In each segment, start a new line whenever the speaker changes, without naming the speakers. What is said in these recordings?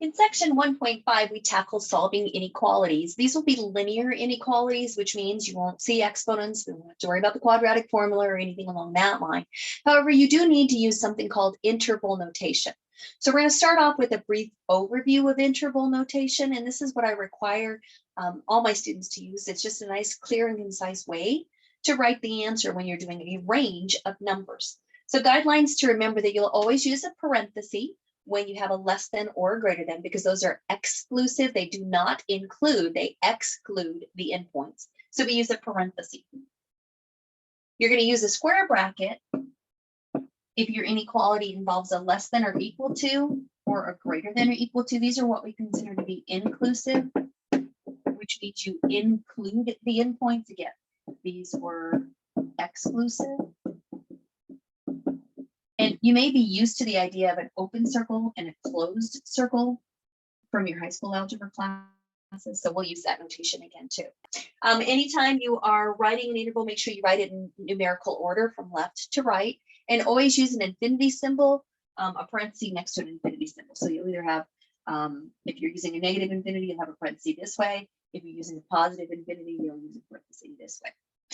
In section 1.5, we tackle solving inequalities. These will be linear inequalities, which means you won't see exponents. We won't have to worry about the quadratic formula or anything along that line. However, you do need to use something called interval notation. So we're going to start off with a brief overview of interval notation, and this is what I require all my students to use. It's just a nice, clear and concise way to write the answer when you're doing a range of numbers. So guidelines to remember that you'll always use a parenthesis when you have a less than or a greater than, because those are exclusive. They do not include, they exclude the endpoints. So we use a parenthesis. You're going to use a square bracket if your inequality involves a less than or equal to or a greater than or equal to. These are what we consider to be inclusive, which means you include the endpoints. Again, these were exclusive. And you may be used to the idea of an open circle and a closed circle from your high school algebra classes. So we'll use that notation again too. Anytime you are writing an interval, make sure you write it in numerical order from left to right, and always use an infinity symbol, a parenthesis next to an infinity symbol. So you'll either have, if you're using a negative infinity, you'll have a parenthesis this way. If you're using a positive infinity, you'll use a parenthesis this way.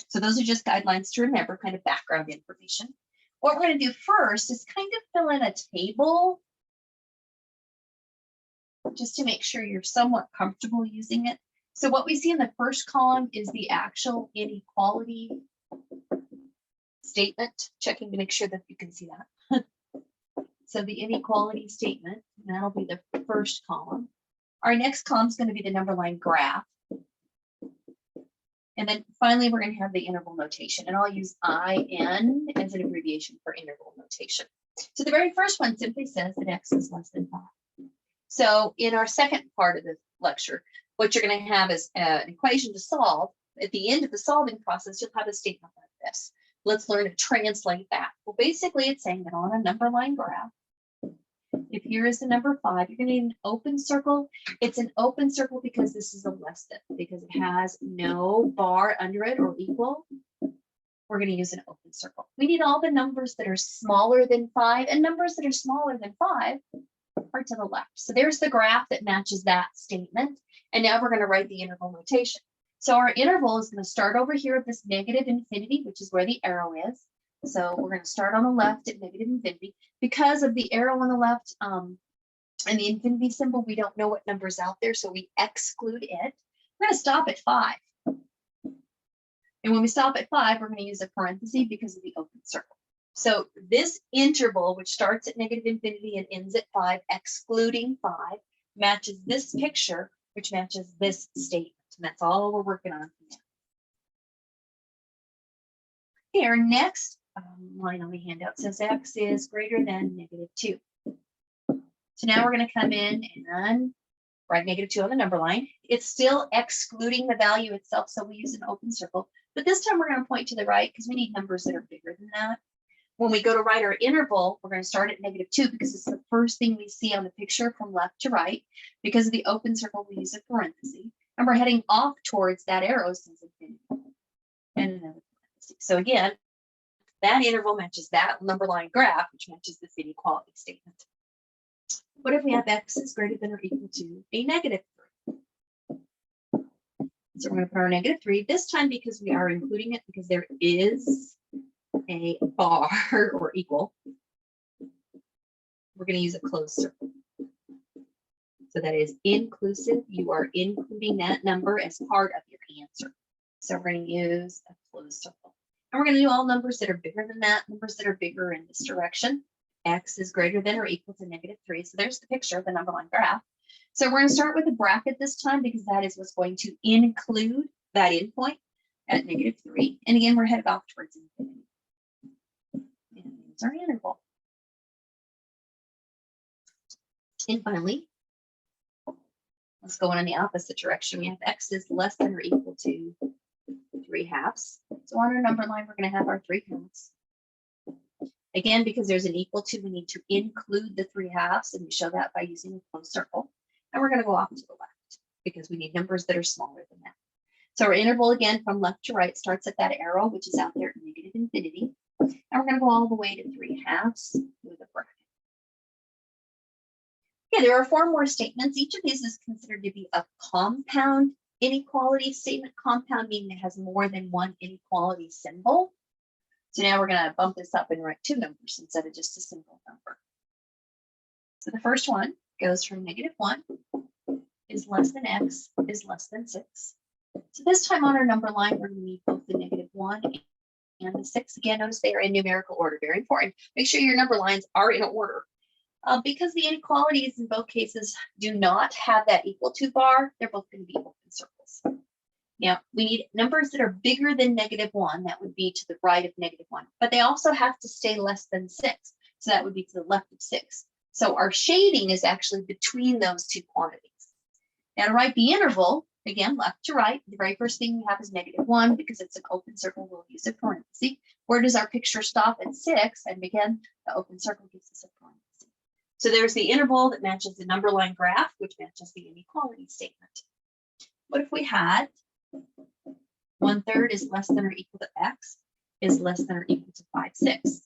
So those are just guidelines to remember, kind of background information. What we're going to do first is kind of fill in a table just to make sure you're somewhat comfortable using it. So what we see in the first column is the actual inequality statement, checking to make sure that you can see that. So the inequality statement, and that'll be the first column. Our next column is going to be the number line graph. And then finally, we're going to have the interval notation, and I'll use IN as an abbreviation for interval notation. So the very first one simply says that X is less than 5. So in our second part of the lecture, what you're going to have is an equation to solve. At the end of the solving process, you'll have a statement like this. Let's learn to translate that. Well, basically, it's saying that on a number line graph, if here is the number 5, you're going to need an open circle. It's an open circle because this is a less than, because it has no bar under it or equal. We're going to use an open circle. We need all the numbers that are smaller than 5, and numbers that are smaller than 5 are to the left. So there's the graph that matches that statement. And now we're going to write the interval notation. So our interval is going to start over here at this negative infinity, which is where the arrow is. So we're going to start on the left at negative infinity. Because of the arrow on the left and the infinity symbol, we don't know what number's out there, so we exclude it. We're going to stop at 5. And when we stop at 5, we're going to use a parenthesis because of the open circle. So this interval, which starts at negative infinity and ends at 5, excluding 5, matches this picture, which matches this statement. And that's all we're working on now. Here, next line on the handout says X is greater than -2. So now we're going to come in and write -2 on the number line. It's still excluding the value itself, so we use an open circle. But this time we're going to point to the right because we need numbers that are bigger than that. When we go to write our interval, we're going to start at -2 because it's the first thing we see on the picture from left to right. Because of the open circle, we use a parenthesis. And we're heading off towards that arrow since infinity. And another parenthesis. So again, that interval matches that number line graph, which matches this inequality statement. What if we have X is greater than or equal to a -3? So we're going to put our -3 this time because we are including it because there is a bar or equal. We're going to use a closed circle. So that is inclusive. You are including that number as part of your answer. So we're going to use a closed circle. And we're going to do all numbers that are bigger than that, numbers that are bigger in this direction. X is greater than or equal to -3. So there's the picture of the number line graph. So we're going to start with a bracket this time because that is what's going to include that endpoint at -3. And again, we're headed off towards infinity. And there's our interval. And finally, let's go in the opposite direction. We have X is less than or equal to 3/2. So on our number line, we're going to have our 3/2. Again, because there's an equal to, we need to include the 3/2, and we show that by using a closed circle. And we're going to go off to the left because we need numbers that are smaller than that. So our interval, again, from left to right, starts at that arrow, which is out there at negative infinity. And we're going to go all the way to 3/2 with a bracket. Yeah, there are 4 more statements. Each of these is considered to be a compound inequality statement. Compound meaning it has more than one inequality symbol. So now we're going to bump this up and write 2 numbers instead of just a single number. So the first one goes from -1 is less than x is less than 6. So this time on our number line, we're going to need both the -1 and the 6. Again, notice they are in numerical order. Very important. Make sure your number lines are in order. Because the inequalities in both cases do not have that equal to bar, they're both going to be open circles. Now, we need numbers that are bigger than -1. That would be to the right of -1. But they also have to stay less than 6. So that would be to the left of 6. So our shading is actually between those 2 quantities. Now, to write the interval, again, left to right, the very first thing we have is -1. Because it's an open circle, we'll use a parenthesis. Where does our picture stop? At 6. And again, the open circle gives us a parenthesis. So there's the interval that matches the number line graph, which matches the inequality statement. What if we had 1/3 is less than or equal to x is less than or equal to 5/6?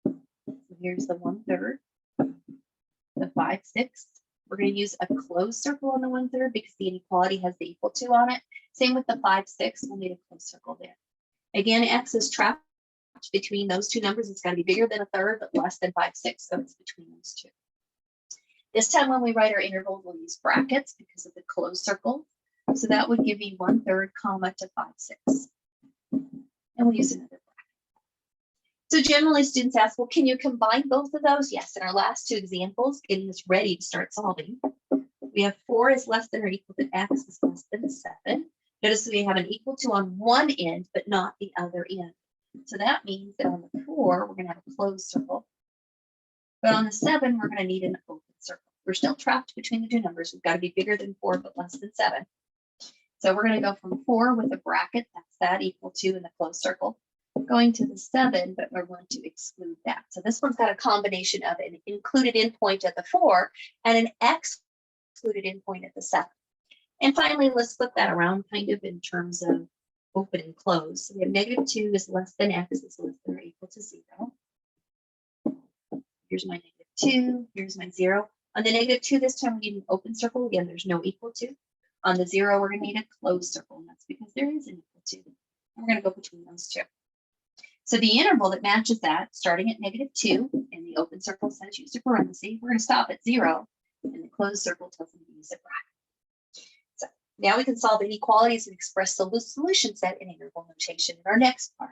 So here's the 1/3, the 5/6. We're going to use a closed circle on the 1/3 because the inequality has the equal to on it. Same with the 5/6, we'll need a closed circle there. Again, x is trapped between those 2 numbers. It's got to be bigger than 1/3, but less than 5/6, so it's between those 2. This time when we write our interval, we'll use brackets because of the closed circle. So that would give me 1/3 comma to 5/6. And we'll use another bracket. So generally students ask, well, can you combine both of those? Yes, in our last 2 examples, getting this ready to start solving. We have 4 is less than or equal to x is less than 7. Notice we have an equal to on one end, but not the other end. So that means that on the 4, we're going to have a closed circle. But on the 7, we're going to need an open circle. We're still trapped between the 2 numbers. We've got to be bigger than 4, but less than 7. So we're going to go from 4 with a bracket, that's that equal to in the closed circle, going to the 7, but we're going to exclude that. So this one's got a combination of an included endpoint at the 4 and an excluded endpoint at the 7. And finally, let's flip that around kind of in terms of open and close. So we have -2 is less than x is less than or equal to 0. Here's my -2, here's my 0. On the -2 this time we need an open circle. Again, there's no equal to. On the 0, we're going to need a closed circle, and that's because there is an equal to. We're going to go between those 2. So the interval that matches that, starting at -2, and the open circle says use a parenthesis, we're going to stop at 0, and the closed circle tells me to use a bracket. So now we can solve inequalities and express the solution set in interval notation in our next part.